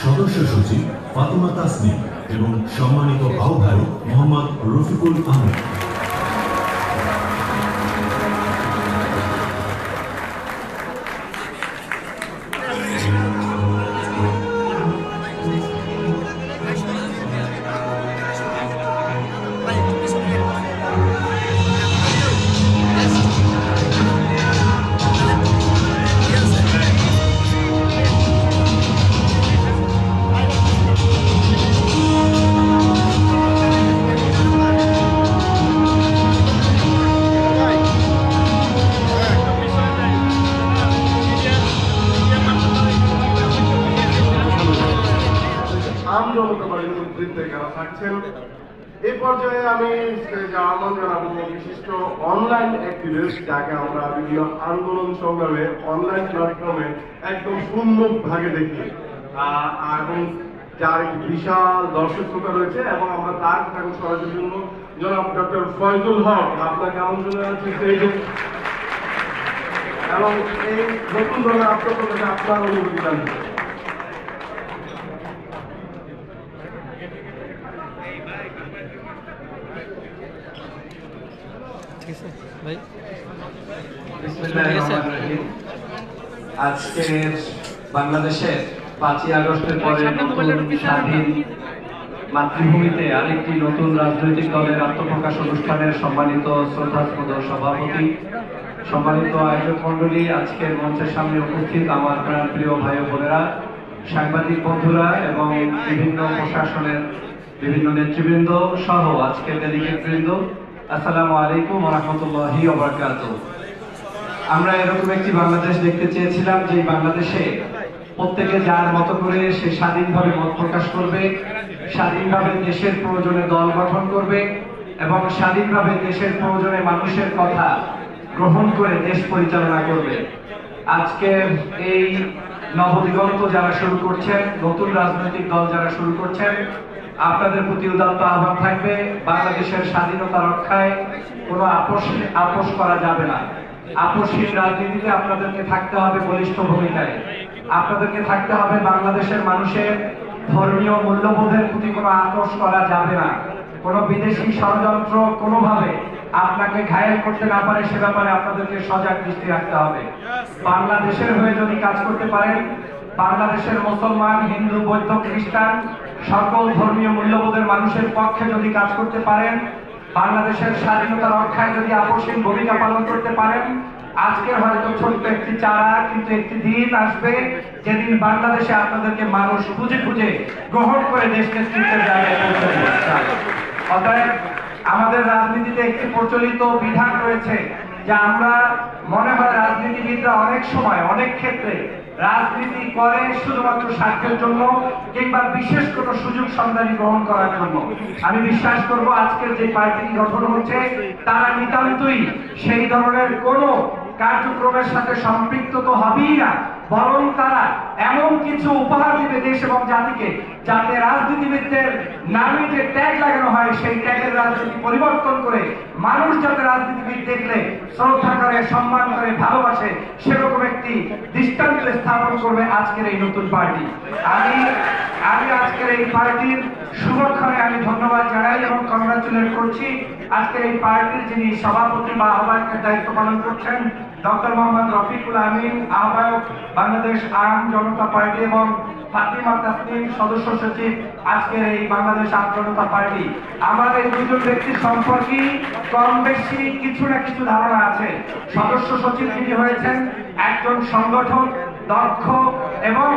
সদস্য সচিব ফাতেমা তাসনিম এবং সম্মানিত আহ্বায়ক মোহাম্মদ রফিকুল আহমেদ। এই পর্যায়ে আমি আহ্বান জানাবো বিশিষ্ট অনলাইন অ্যাক্টিভিস্ট, যাকে আমরা বিভিন্ন আন্দোলন সংগ্রামে অনলাইন প্ল্যাটফর্মে একদম উন্মুখ ভাগে দেখি এবং যার একটি বিশাল দর্শক শ্রোতা রয়েছে, এবং আমরা তার কথা সরাসরি জন্য জনাব ডক্টর ফয়জুল হক আপনাকে আমন্ত্রণ জানাচ্ছি এবং এই নতুন ধরনের আত্মপ্রকাশে আপনার অনুভূতি জানতে। আজকের বাংলাদেশের 5ই আগস্টের পরে স্বাধীন মাতৃভূমিতে আরেকটি নতুন রাজনৈতিক দলের আত্মপ্রকাশ অনুষ্ঠানের সম্মানিত শ্রদ্ধাস্পদ সভাপতি, সম্মানিত আয়োজক মন্ডলী, আজকের মঞ্চের সামনে উপস্থিত আমার প্রিয় ভাই ও বোনেরা, সাংবাদিক বন্ধুরা এবং বিভিন্ন প্রশাসনের বিভিন্ন নেতৃবৃন্দ সহ আজকের ডেলিগেট বৃন্দ, আসসালামু আলাইকুম ওয়া রাহমাতুল্লাহি ওয়া বারাকাতুহু। আমরা এরকম একটি বাংলাদেশ দেখতে চেয়েছিলাম যে বাংলাদেশে প্রত্যেকে যার মতো করে সে স্বাধীনভাবে মত প্রকাশ করবে, স্বাধীনভাবে দেশের প্রয়োজনে দল গঠন করবে এবং স্বাধীনভাবে দেশের প্রয়োজনে মানুষের কথা গ্রহণ করে দেশ পরিচালনা করবে। আজকে এই নবদিগন্ত যারা শুরু করছেন, নতুন রাজনৈতিক দল যারা শুরু করছেন, আপনাদের প্রতি উদাত্ত আহ্বান থাকবে, বাংলাদেশের স্বাধীনতা রক্ষায় কোনো আপোষ করা যাবে না। আপোষহীন রাজনীতিতে আপনাদেরকে থাকতে হবে বলিষ্ঠ ভূমিকায়, আপনাদেরকে থাকতে হবে বাংলাদেশের মানুষের ধর্মীয় মূল্যবোধের প্রতি কোনো আপোষ করা যাবে না। কোনো বিদেশি ষড়যন্ত্র কোনোভাবে আপনাকে ঘায়েল করতে না পারে সে ব্যাপারে আপনাদেরকে সজাগ দৃষ্টি রাখতে হবে। বাংলাদেশের হয়ে যদি কাজ করতে পারেন, বাংলাদেশের মুসলমান, হিন্দু, বৌদ্ধ, খ্রিস্টান সকল ধর্মীয় মূল্যবোধের মানুষের পক্ষে যদি কাজ করতে পারেন, বাংলাদেশের স্বাধীনতা রক্ষায় যদি আপোষহীন ভূমিকা পালন করতে পারেন, আজকের হয়তো ছোট্ট একটি চারা, কিন্তু একটি দিন আসবে যেদিন বাংলাদেশে আপনাদেরকে মানুষ খুঁজে খুঁজে গ্রহণ করে দেশ নেতৃত্বের জায়গায় পৌঁছে দেবে। অতএব আমাদের রাজনীতিতে একটি প্রচলিত বিধান রয়েছে যে আমরা মনে হয় রাজনীতিবিদরা অনেক সময় অনেক ক্ষেত্রে রাজনীতি করে শুধুমাত্র স্বার্থের জন্য কিংবা বিশেষ কোনো সুযোগ সন্ধানী গ্রহণ করার জন্য। আমি বিশ্বাস করব আজকের যে পার্টি গঠন হচ্ছে তারা নিতান্তই সেই ধরনের কোনো কার্যক্রমের সাথে সম্পৃক্ত তো হবেই না, বরং তারা এমন কিছু উপহার দিবে দেশ এবং জাতিকে যাতে রাজনীতিবিদদের নামে যে ট্যাগ লাগানো হয় সেই ট্যাগের রাজনীতি পরিবর্তন করে মানুষ যাতে রাজনীতিবিদ দেখলে শ্রদ্ধা করে, সম্মান করে, ভালোবাসে, সেরকম একটি দৃষ্টান্ত স্থাপন করবে আজকের এই নতুন পার্টি। আমি আজকের এই পার্টির শুভক্ষণে আমি ধন্যবাদ জানাই এবং কংগ্রাচুলেট করছি আজকের এই পার্টির যিনি সভাপতি বা আহ্বায়কের দায়িত্ব পালন করছেন ডক্টর মোহাম্মদ রফিকুল আহমেদ, আহ্বায়ক বাংলাদেশ আম জনতা পার্টি, এবং ফাতেমা তাসনিম, সদস্য সচিব আজকের এই বাংলাদেশ আম জনতা পার্টি। আমার এই দুজন ব্যক্তি সম্পর্কে কম বেশি কিছু না কিছু ধারণা আছে। সদস্য সচিব যিনি হয়েছেন একজন সংগঠক, দক্ষ এবং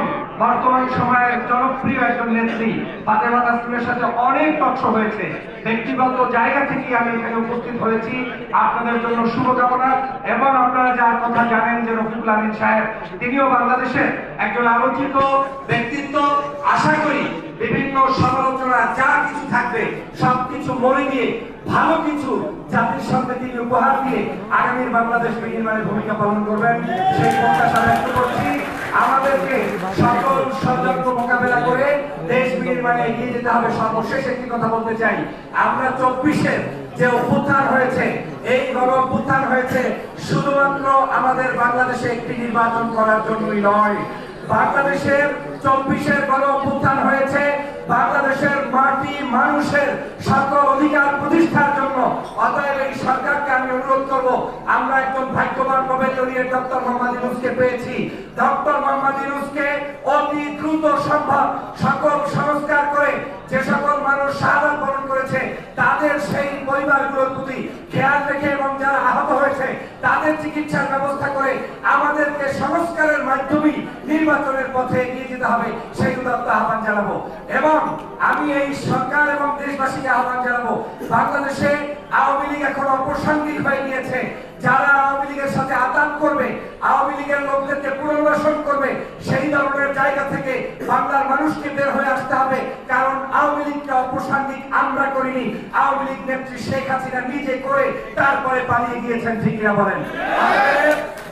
বর্তমান সময়ের জনপ্রিয় একজন নেত্রী। ফাতেমা তাসনিমের সাথে অনেক তথ্য হয়েছে, ব্যক্তিগত জায়গা থেকে আমি এখানে উপস্থিত হয়েছি। আপনাদের জন্য শুভকামনা। এবং আপনারা যার কথা জানেন যে রফিকুল আহমেদ সাহেব, তিনিও বাংলাদেশের একজন আলোচিত ব্যক্তিত্ব। আশা করি বিভিন্ন সমালোচনা যা কিছু থাকবে সবকিছু মরে গিয়ে ভালো কিছু জাতির সামনে তিনি উপহার দিয়ে আগামীর বাংলাদেশ বিনির্মাণে ভূমিকা পালন করবেন সেই প্রত্যাশা ব্যক্ত করছি। আমাদেরকে সকল ষড়যন্ত্র মোকাবেলা করে দেশ বিনির্মাণে এগিয়ে যেতে হবে। সর্বশেষ একটি কথা বলতে চাই, আমরা 24-এর যে অভ্যুত্থান হয়েছে, এই গণ অভ্যুত্থান হয়েছে শুধুমাত্র আমাদের বাংলাদেশে একটি নির্বাচন করার জন্যই নয়, বাংলাদেশের 24-এর গণ অভ্যুত্থান হয়েছে বাংলাদেশের মাটি মানুষের সকল অধিকার প্রতিষ্ঠার জন্য। অতএব এই সরকারকে আমি অনুরোধ করব, আমরা একজন ভাগ্যবান নোবেল লরিয়েট ডক্টর মোহাম্মদ ইউনূসকে পেয়েছি। ডক্টর মোহাম্মদ ইউনূসকে অতি দ্রুত সম্ভব সকল সংস্কার করে যে সকল মানুষ শাহাদাত বরণ করেছে তাদের সেই পরিবারগুলোর প্রতি খেয়াল রেখে এবং যারা আহত হয়েছে তাদের চিকিৎসার ব্যবস্থা করে আমাদেরকে সংস্কারের মাধ্যমে নির্বাচনের পথে এগিয়ে যেতে হবে, সেই উদাত্ত আহ্বান জানাবো। এবং আমি এই সরকার এবং দেশবাসীকে আহ্বান জানাবো, বাংলাদেশে আওয়ামী লীগ এখন অপ্রাসঙ্গিক হয়ে গিয়েছে। যারা আওয়ামী লীগের সাথে আতাত করবে, আওয়ামী লীগের লোকদেরকে পুনর্বাসন করবে, সেই ধরনের জায়গা থেকে বাংলার মানুষকে বের হয়ে আসতে হবে। কারণ আওয়ামী লীগকে অপ্রাসঙ্গিক আমরা করিনি, আওয়ামী লীগ নেত্রী শেখ হাসিনা নিজে করে তারপরে পালিয়ে গিয়েছেন, ঠিক কিনা বলেন?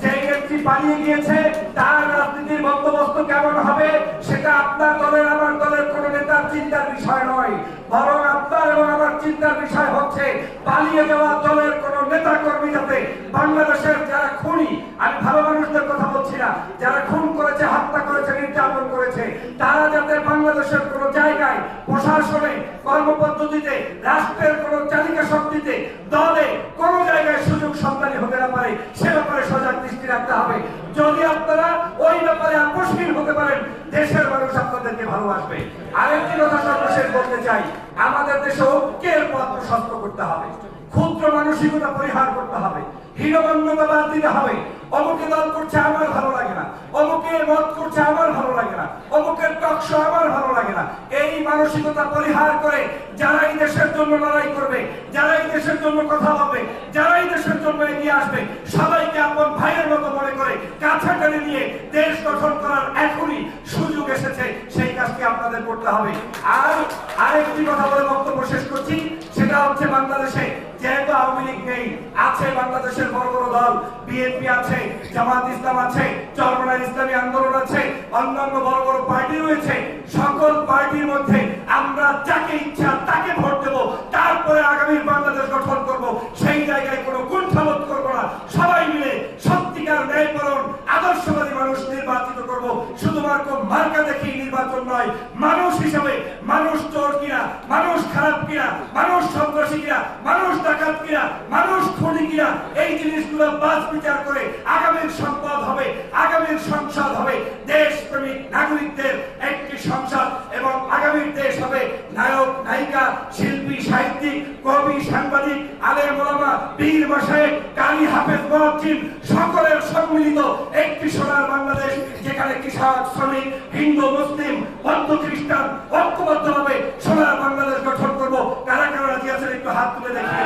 যে নেত্রী পালিয়ে গিয়েছে তার রাজনীতির বন্দোবস্ত কেমন হবে সেটা আপনার দলের আমার দলের কোন নেতার চিন্তার বিষয় নয়, বরং আপনার এবং আমার চিন্তার বিষয় হচ্ছে পালিয়ে যাওয়া দলের কোন নেতা কর্মী যাতে বাংলাদেশের যারা খুনি, আমি ভালো মানুষদের কথা বলছি না, যারা খুন করেছে, হত্যা করেছে, নির্যাতন করেছে, তারা যাতে বাংলাদেশের কোন জায়গায় প্রশাসনে, কর্মপদ্ধতিতে, রাষ্ট্রের কোন চালিকা শক্তিতে, দলে কোন জায়গায় সুযোগ সন্তানী হতে না পারে সে ব্যাপারে সজাগ দৃষ্টি রাখতে হবে। যদি আপনারা ওই ব্যাপারে আপোষহীন হতে পারেন, দেশের মানুষ আপনাদেরকে ভালোবাসবে। আরেকটি কথা সর্বশেষ বলতে চাই, আমাদের দেশে ঐক্যের পথ প্রশস্ত করতে হবে, ক্ষুদ্র মানসিকতা পরিহার করতে হবে, হীনমন্যতা বাদ দিতে হবে। অমুকে দল করছে আমার ভালো লাগে না, অমুকে মত করছে আমার ভালো লাগে না, অমুকের টকশো আমার ভালো লাগে না, এই মানসিকতা পরিহার করে যারা এই দেশের জন্য লড়াই করবে, যারা এই দেশের জন্য কথা বলবে, যারা এই দেশের জন্য এগিয়ে আসবে, সবাইকে আপন ভাইয়ের মতো মনে করে কাছে টেনে নিয়ে দেশ গঠন করার এখনই সুযোগ এসেছে, সেই কাজটি আপনাদের করতে হবে। আর আরেকটি কথা বলে বক্তব্য শেষ করছি, সেটা হচ্ছে বাংলাদেশে যেহেতু আওয়ামী লীগ নেই, আছে বাংলাদেশের বড় বড় দল, বিএনপি আছে, জামাত ইসলাম আছে, চরমনায় ইসলামী আন্দোলন আছে, অন্যান্য বড় বড় পার্টি রয়েছে। সকল পার্টির মধ্যে আমরা যাকে ইচ্ছা তাকে ভোট দেব, তারপরে আগামী বাংলাদেশ গঠন করব। সেই জায়গায় কোনো কুণ্ঠাবোধ করবো না, সবাই মিলে সত্যিকার ন্যায়পরায়ণ আদর্শবাদী মানুষ নির্বাচিত করব। শুধুমাত্র মার্কা দেখেই নির্বাচন নয়, মানুষ হিসাবে, মানুষ চোর কিনা, মানুষ খারাপ কিনা, মানুষ সন্ত্রাসী কিনা, মানুষ ডাকাত কিনা, মানুষ খুনি কিনা, এই জিনিসগুলো বাছ বিচার করে আগামীর সম্পদ হবে, আগামীর সংসদ হবে দেশপ্রেমিক নাগরিকদের একটি সংসদ, এবং আগামীর দেশ হবে নায়ক, নায়িকা, শিল্পী, সাহিত্যিক, কবি, সাংবাদিক, আলেম, ওলামা, পীর, মাশায়েখ, কারি, হাফেজ, মুয়াজ্জিন সকলের সম্মিলিত একটি সোনার বাংলাদেশ, যেখানে কৃষক, শ্রমিক, হিন্দু, মুসলিম, বৌদ্ধ, খ্রিস্টান ঐক্যবদ্ধভাবে সোনার বাংলাদেশ গঠন করব। কারা কারা রাজি আছেন একটু হাত তুলে দেখি।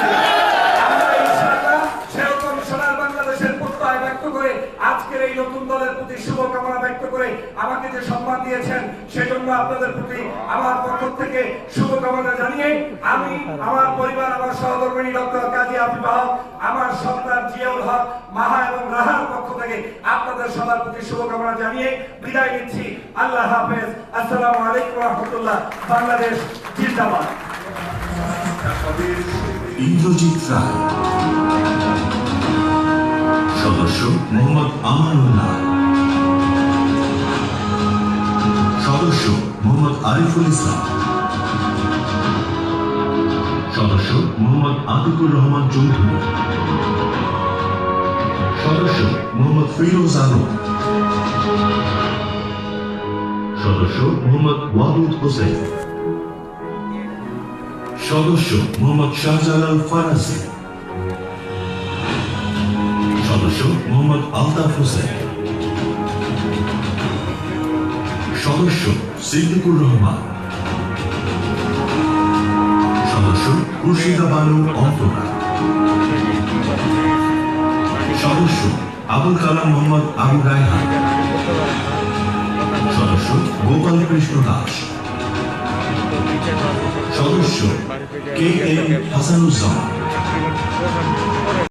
আমরা ইনশাআল্লাহ সেরকম সোনার বাংলাদেশের প্রত্যয় ব্যক্ত করে আজকের এই নতুন দলের প্রতি শুভকামনা ব্যক্ত করে আমাকে যে সম্মান দিয়েছেন সেজন্য আপনাদের প্রতি আমার পক্ষ থেকে শুভকামনা জানিয়ে আমি আমার পরিবার, আমার সহধর্মিণী ডক্টর কাজী আফিফা হক, আমার সন্তান জিয়াউল হক, মাহা এবং রাহার পক্ষ থেকে আপনাদের সবার প্রতি শুভকামনা জানিয়ে বিদায় নিচ্ছি। আল্লাহ হাফেজ। আসসালামু আলাইকুম ওয়া রাহমাতুল্লাহ। বাংলাদেশ জিন্দাবাদ। ইন্দ্রজিৎ রায়, সদস্য মোহাম্মদ আমানুল্লাহ, সদস্য মোহাম্মদ আরিফুল ইসলাম, সদস্য মোহাম্মদ আতিকুর রহমান চৌধুরী, সদস্য মোহাম্মদ ফিরোজ আলম, সদস্য মোহাম্মদ ওয়াদুদ হোসেন, সদস্য মোহাম্মদ শাহজালাল ফারাসি, সদস্য মোহাম্মদ আলতাফ হোসেন, সদস্য সিদ্দিকুর রহমান, সদস্য খুরশিদা বানু অন্তরা, সদস্য আবুল কালাম মোহাম্মদ আবু রায়হান, সদস্য গোপাল কৃষ্ণ দাস, সদস্য কে এম হাসানুজ্জামান।